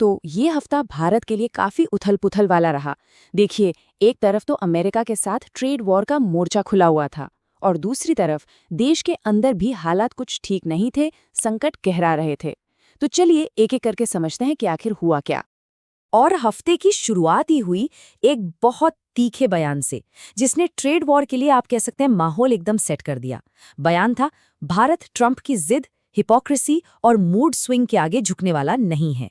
तो ये हफ्ता भारत के लिए काफी उथल-पुथल वाला रहा। देखिए, एक तरफ तो अमेरिका के साथ ट्रेड वॉर का मोर्चा खुला हुआ था और दूसरी तरफ देश के अंदर भी हालात कुछ ठीक नहीं थे, संकट गहरा रहे थे। तो चलिए एक-एक करके समझते हैं कि आखिर हुआ क्या। और हफ्ते की शुरुआत ही हुई एक बहुत तीखे बयान से, जिसने ट्रेड वॉर के लिए आप कह सकते हैं माहौल एकदम सेट कर दिया। बयान था, भारत ट्रंप की जिद, हिपोक्रेसी और मूड स्विंग के आगे झुकने वाला नहीं है।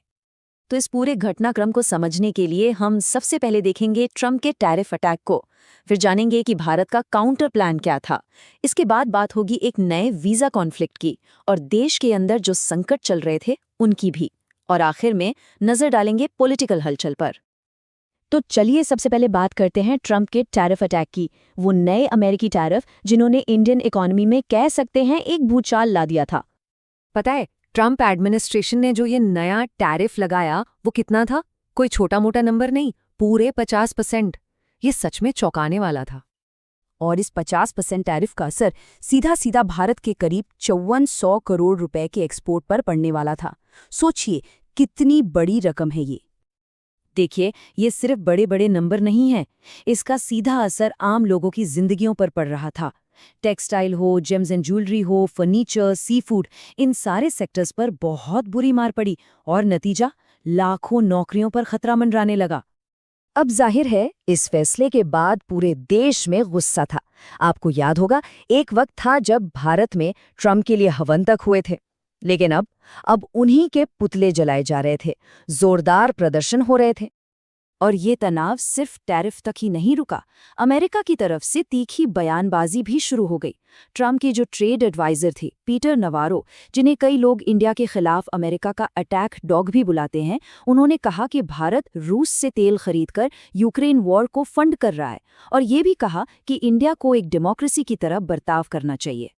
तो इस पूरे घटनाक्रम को समझने के लिए हम सबसे पहले देखेंगे ट्रंप के टैरिफ अटैक को, फिर जानेंगे कि भारत का काउंटर प्लान क्या था। इसके बाद बात होगी एक नए वीजा कॉन्फ्लिक्ट की और देश के अंदर जो संकट चल रहे थे उनकी भी। और आखिर में नजर डालेंगे पॉलिटिकल हलचल पर। तो चलिए सबसे पहले बात करते हैं ट्रंप के टैरिफ अटैक की, वो नए अमेरिकी टैरिफ जिन्होंने इंडियन इकोनॉमी में कह सकते हैं एक भूचाल ला दिया था। पता है, ट्रंप एडमिनिस्ट्रेशन ने जो ये नया टैरिफ लगाया वो कितना था? कोई छोटा मोटा नंबर नहीं, पूरे 50%। ये सच में चौंकाने वाला था। और इस 50% टैरिफ का असर सीधा सीधा भारत के करीब 5400 करोड़ रुपए के एक्सपोर्ट पर पड़ने वाला था। सोचिए कितनी बड़ी रकम है ये। देखिए, ये सिर्फ बड़े बड़े नंबर नहीं हैं, इसका सीधा असर आम लोगों की जिंदगियों पर पड़ रहा था। टेक्सटाइल हो, जेम्स एंड ज्वेलरी हो, फर्नीचर, सी फूड, इन सारे सेक्टर्स पर बहुत बुरी मार पड़ी और नतीजा लाखों नौकरियों पर खतरा मंडराने लगा। अब जाहिर है, इस फैसले के बाद पूरे देश में गुस्सा था। आपको याद होगा, एक वक्त था जब भारत में ट्रंप के लिए हवन तक हुए थे, लेकिन अब उन्हीं के पुतले जलाए जा रहे थे, जोरदार प्रदर्शन हो रहे थे। और ये तनाव सिर्फ टैरिफ तक ही नहीं रुका, अमेरिका की तरफ से तीखी बयानबाजी भी शुरू हो गई। ट्रंप की जो ट्रेड एडवाइजर थे, पीटर नवारो, जिन्हें कई लोग इंडिया के खिलाफ अमेरिका का अटैक डॉग भी बुलाते हैं, उन्होंने कहा कि भारत रूस से तेल खरीदकर यूक्रेन वॉर को फंड कर रहा है और ये भी कहा कि इंडिया को एक डेमोक्रेसी की तरह बर्ताव करना चाहिए।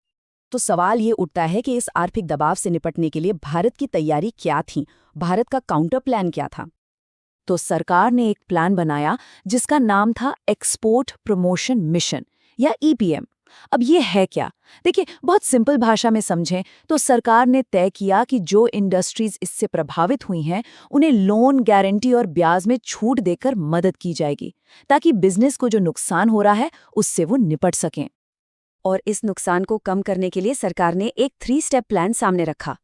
तो सवाल ये उठता है कि इस आर्थिक दबाव से निपटने के लिए भारत की तैयारी क्या थी, भारत का काउंटर प्लान क्या था? तो सरकार ने एक प्लान बनाया जिसका नाम था एक्सपोर्ट प्रमोशन मिशन या ईपीएम। अब ये है क्या? देखिए, बहुत सिंपल भाषा में समझें तो सरकार ने तय किया कि जो इंडस्ट्रीज इससे प्रभावित हुई हैं उन्हें लोन, गारंटी और ब्याज में छूट देकर मदद की जाएगी, ताकि बिजनेस को जो नुकसान हो रहा है उससे वो निपट सकें। और इस नुकसान को कम करने के लिए सरकार ने एक 3 स्टेप प्लान सामने रखा।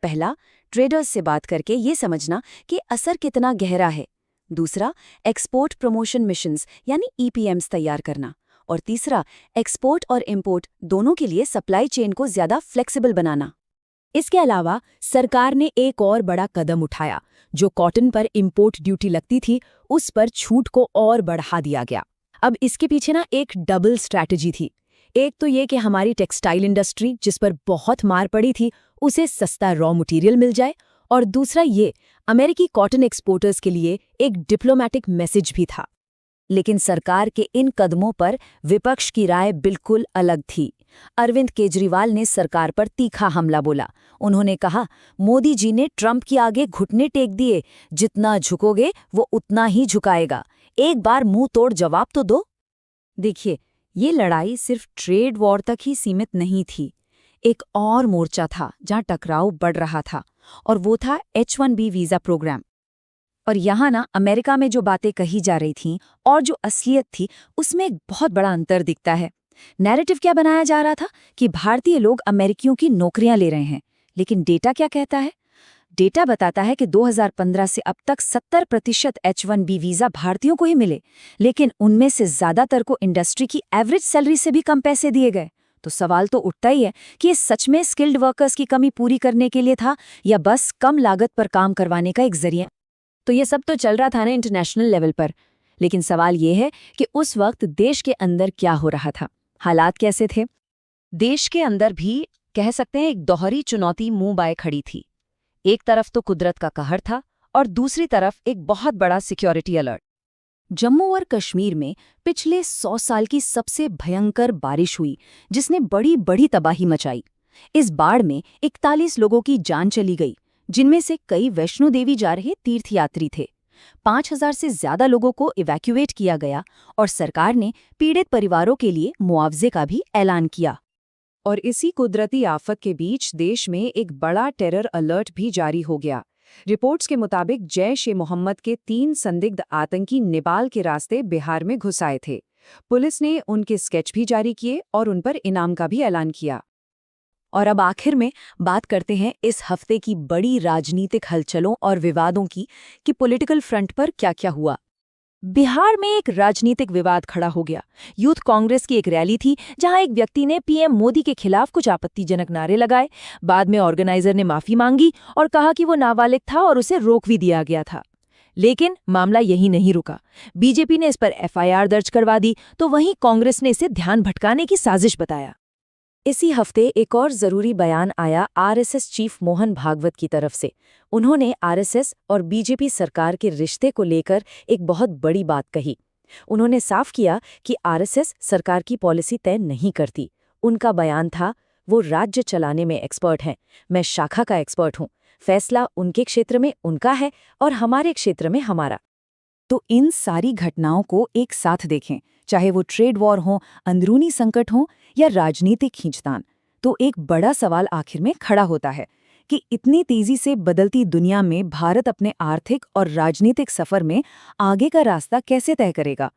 पहला, ट्रेडर्स से बात करके ये समझना कि असर कितना गहरा है। दूसरा, एक्सपोर्ट प्रमोशन मिशंस यानी ईपीएम्स तैयार करना। और तीसरा, एक्सपोर्ट और इंपोर्ट दोनों के लिए सप्लाई चेन को ज्यादा फ्लेक्सिबल बनाना। इसके अलावा सरकार ने एक और बड़ा कदम उठाया। जो कॉटन पर इंपोर्ट ड्यूटी लगती थी, उस पर छूट को और बढ़ा दिया गया। अब इसके पीछे ना एक डबल स्ट्रैटेजी थी। एक तो ये कि हमारी टेक्सटाइल इंडस्ट्री, जिस पर बहुत मार पड़ी थी, उसे सस्ता रॉ मटेरियल मिल जाए, और दूसरा ये अमेरिकी कॉटन एक्सपोर्टर्स के लिए एक डिप्लोमैटिक मैसेज भी था। लेकिन सरकार के इन कदमों पर विपक्ष की राय बिल्कुल अलग थी। अरविंद केजरीवाल ने सरकार पर तीखा हमला बोला। उन्होंने कहा, मोदी जी ने ट्रंप के आगे घुटने टेक दिए, जितना झुकोगे वो उतना ही झुकाएगा, एक बार मुंह तोड़ जवाब तो दो। देखिए, ये लड़ाई सिर्फ ट्रेड वॉर तक ही सीमित नहीं थी। एक और मोर्चा था जहां टकराव बढ़ रहा था, और वो था H-1B वीजा प्रोग्राम। और यहाँ ना अमेरिका में जो बातें कही जा रही थीं और जो असलियत थी, उसमें एक बहुत बड़ा अंतर दिखता है। नैरेटिव क्या बनाया जा रहा था कि भारतीय लोग अमेरिकियों की नौकरियां ले रहे हैं, लेकिन डेटा क्या कहता है? डेटा बताता है कि 2015 से अब तक 70% H-1B वीजा भारतीयों को ही मिले, लेकिन उनमें से ज्यादातर को इंडस्ट्री की एवरेज सैलरी से भी कम पैसे दिए गए। तो सवाल तो उठता ही है कि ये सच में स्किल्ड वर्कर्स की कमी पूरी करने के लिए था या बस कम लागत पर काम करवाने का एक जरिया। तो ये सब तो चल रहा था ना इंटरनेशनल लेवल पर, लेकिन सवाल ये है कि उस वक्त देश के अंदर क्या हो रहा था, हालात कैसे थे? देश के अंदर भी कह सकते हैं एक दोहरी चुनौती मुंह बाए खड़ी थी। एक तरफ तो कुदरत का कहर था और दूसरी तरफ एक बहुत बड़ा सिक्योरिटी अलर्ट। जम्मू और कश्मीर में पिछले 100 साल की सबसे भयंकर बारिश हुई, जिसने बड़ी बड़ी तबाही मचाई। इस बाढ़ में 41 लोगों की जान चली गई, जिनमें से कई वैष्णो देवी जा रहे तीर्थयात्री थे। 5000 से ज्यादा लोगों को इवैक्यूएट किया गया और सरकार ने पीड़ित परिवारों के लिए मुआवजे का भी ऐलान किया। और इसी कुदरती आफत के बीच देश में एक बड़ा टेरर अलर्ट भी जारी हो गया। रिपोर्ट्स के मुताबिक जैश-ए-मोहम्मद के 3 संदिग्ध आतंकी नेपाल के रास्ते बिहार में घुस आए थे। पुलिस ने उनके स्केच भी जारी किए और उन पर इनाम का भी ऐलान किया। और अब आखिर में बात करते हैं इस हफ्ते की बड़ी राजनीतिक हलचलों और विवादों की कि पॉलिटिकल फ्रंट पर क्या-क्या हुआ। बिहार में एक राजनीतिक विवाद खड़ा हो गया। यूथ कांग्रेस की एक रैली थी जहां एक व्यक्ति ने पीएम मोदी के खिलाफ कुछ आपत्तिजनक नारे लगाए। बाद में ऑर्गेनाइजर ने माफी मांगी और कहा कि वो नाबालिग था और उसे रोक भी दिया गया था। लेकिन मामला यही नहीं रुका। बीजेपी ने इस पर एफआईआर दर्ज करवा दी तो वहीं कांग्रेस ने इसे ध्यान भटकाने की साजिश बताया। इसी हफ्ते एक और जरूरी बयान आया आरएसएस चीफ मोहन भागवत की तरफ से। उन्होंने आरएसएस और बीजेपी सरकार के रिश्ते को लेकर एक बहुत बड़ी बात कही। उन्होंने साफ किया कि आरएसएस सरकार की पॉलिसी तय नहीं करती। उनका बयान था, वो राज्य चलाने में एक्सपर्ट हैं, मैं शाखा का एक्सपर्ट हूं, फैसला उनके क्षेत्र में उनका है और हमारे क्षेत्र में हमारा। तो इन सारी घटनाओं को एक साथ देखें, चाहे वो ट्रेड वॉर हो, अंदरूनी संकट हो या राजनीतिक खींचतान, तो एक बड़ा सवाल आखिर में खड़ा होता है कि इतनी तेजी से बदलती दुनिया में भारत अपने आर्थिक और राजनीतिक सफर में आगे का रास्ता कैसे तय करेगा।